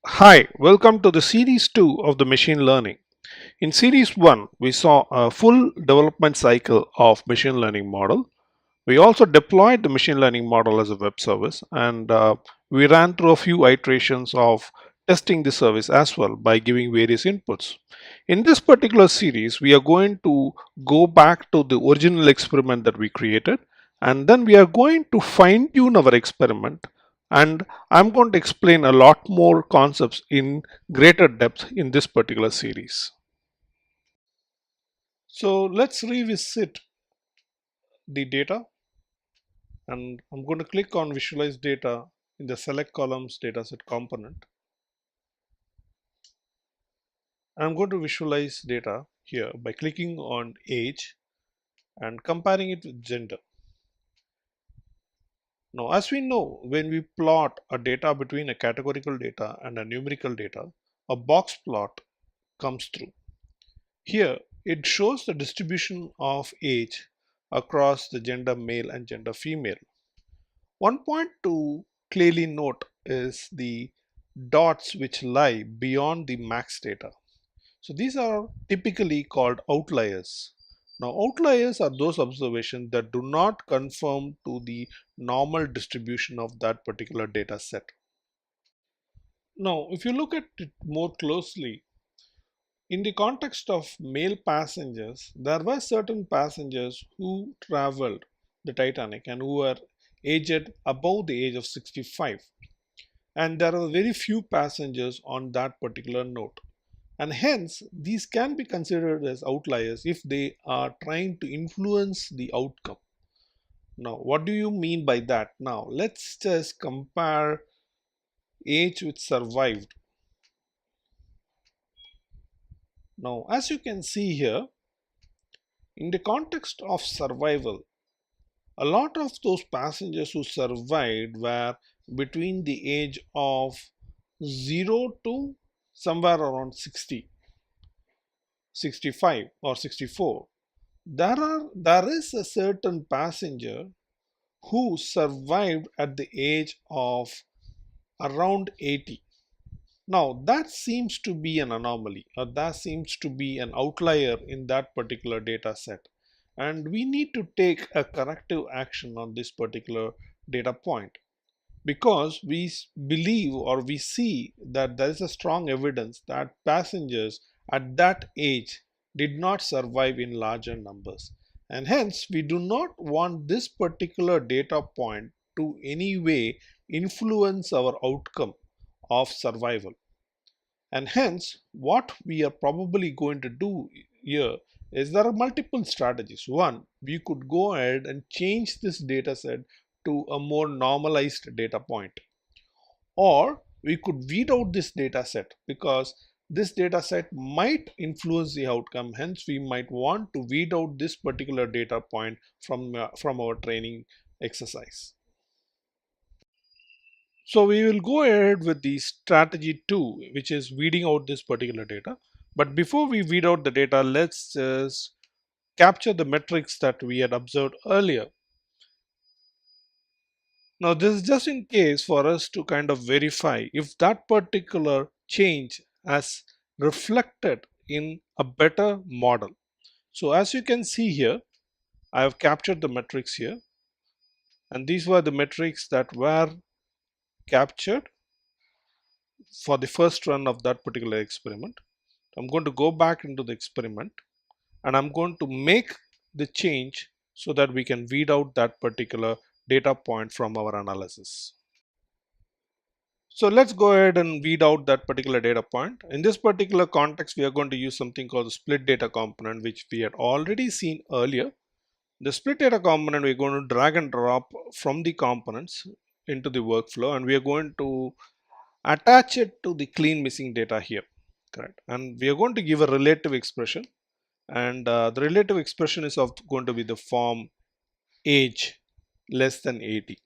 Hi, welcome to the series 2 of the machine learning. In series 1, we saw a full development cycle of machine learning model. We also deployed the machine learning model as a web service and we ran through a few iterations of testing the service as well by giving various inputs. In this particular series, we are going to go back to the original experiment that we created and then we are going to fine tune our experiment, and I'm going to explain a lot more concepts in greater depth in this particular series. So let's revisit the data, and I'm going to click on visualize data in the select columns dataset component. I'm going to visualize data here by clicking on age and comparing it with gender. Now, as we know, when we plot a data between a categorical data and a numerical data, a box plot comes through. Here, it shows the distribution of age across the gender male and gender female. One point to clearly note is the dots which lie beyond the max data. So these are typically called outliers. Now outliers are those observations that do not conform to the normal distribution of that particular data set. Now if you look at it more closely, in the context of male passengers, there were certain passengers who traveled the Titanic and who were aged above the age of 65. And there are very few passengers on that particular note. And hence, these can be considered as outliers if they are trying to influence the outcome. Now, what do you mean by that? Now, let's just compare age with survived. Now, as you can see here, in the context of survival, a lot of those passengers who survived were between the age of 0 to somewhere around 60, 65 or 64. There is a certain passenger who survived at the age of around 80. Now that seems to be an anomaly, or that seems to be an outlier in that particular data set, and we need to take a corrective action on this particular data point, because we believe or we see that there is a strong evidence that passengers at that age did not survive in larger numbers, and hence we do not want this particular data point to any way influence our outcome of survival. And hence what we are probably going to do here is there are multiple strategies. One, we could go ahead and change this data set to a more normalized data point, or we could weed out this data set because this data set might influence the outcome. Hence we might want to weed out this particular data point from our training exercise. So we will go ahead with the strategy 2, which is weeding out this particular data. But before we weed out the data, let's just capture the metrics that we had observed earlier. Now this is just in case for us to kind of verify if that particular change has reflected in a better model. So as you can see here, I have captured the metrics here, and these were the metrics that were captured for the first run of that particular experiment. I'm going to go back into the experiment and I'm going to make the change so that we can weed out that particular data point from our analysis. So let's go ahead and weed out that particular data point. In this particular context, we are going to use something called the split data component, which we had already seen earlier. The split data component, we're going to drag and drop from the components into the workflow, and we are going to attach it to the clean missing data here. Correct. And we are going to give a relative expression, and the relative expression is going to be the form age less than 80.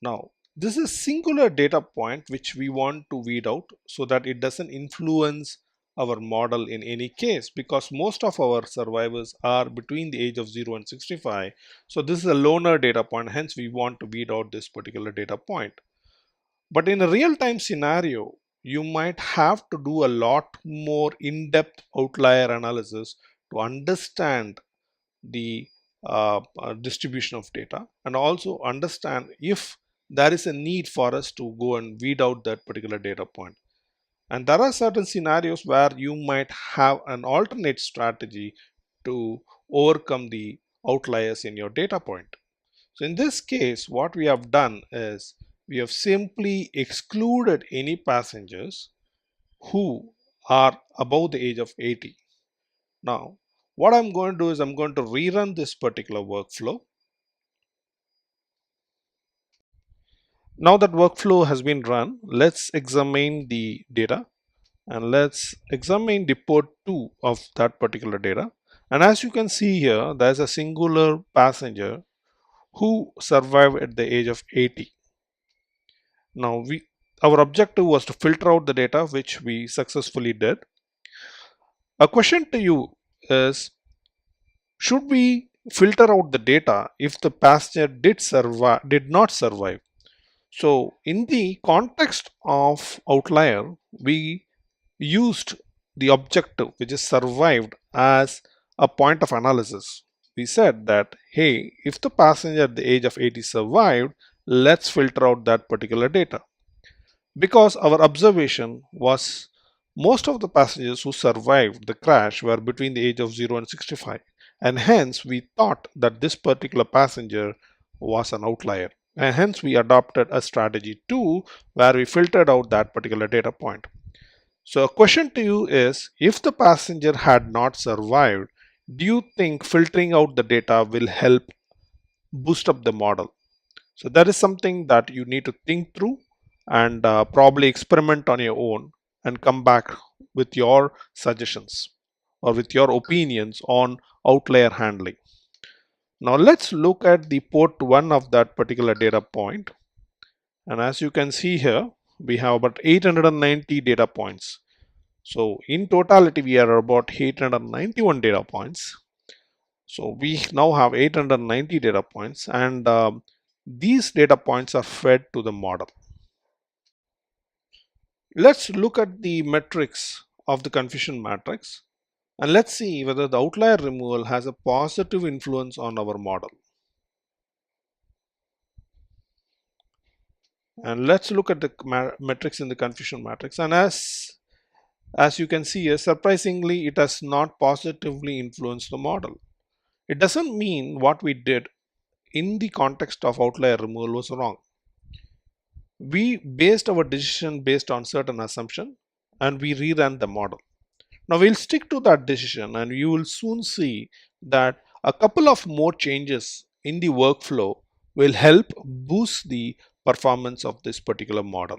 Now this is singular data point which we want to weed out so that it doesn't influence our model in any case, because most of our survivors are between the age of 0 and 65. So this is a loner data point, hence we want to weed out this particular data point. But in a real-time scenario, you might have to do a lot more in-depth outlier analysis to understand the distribution of data and also understand if there is a need for us to go and weed out that particular data point. And there are certain scenarios where you might have an alternate strategy to overcome the outliers in your data point. So in this case, what we have done is we have simply excluded any passengers who are above the age of 80. Now, what I'm going to do is I'm going to rerun this particular workflow. Now that workflow has been run, let's examine the data and let's examine the port 2 of that particular data. And as you can see here, there's a singular passenger who survived at the age of 80. Now our objective was to filter out the data, which we successfully did. A question to you is, should we filter out the data if the passenger did not survive? So in the context of outlier, we used the objective, which is survived, as a point of analysis. We said that, hey, if the passenger at the age of 80 survived, let's filter out that particular data. Because our observation was most of the passengers who survived the crash were between the age of 0 and 65, and hence we thought that this particular passenger was an outlier, and hence we adopted a strategy 2 where we filtered out that particular data point. So a question to you is, if the passenger had not survived, do you think filtering out the data will help boost up the model? So that is something that you need to think through and probably experiment on your own and come back with your suggestions or with your opinions on outlier handling. Now let's look at the port 1 of that particular data point. And as you can see here, we have about 890 data points. So in totality, we are about 891 data points. So we now have 890 data points, and these data points are fed to the model. Let's look at the metrics of the confusion matrix, and let's see whether the outlier removal has a positive influence on our model. And let's look at the metrics in the confusion matrix. And as you can see here, surprisingly, it has not positively influenced the model. It doesn't mean what we did in the context of outlier removal was wrong. We based our decision based on certain assumption and we reran the model. Now we'll stick to that decision, and you will soon see that a couple of more changes in the workflow will help boost the performance of this particular model.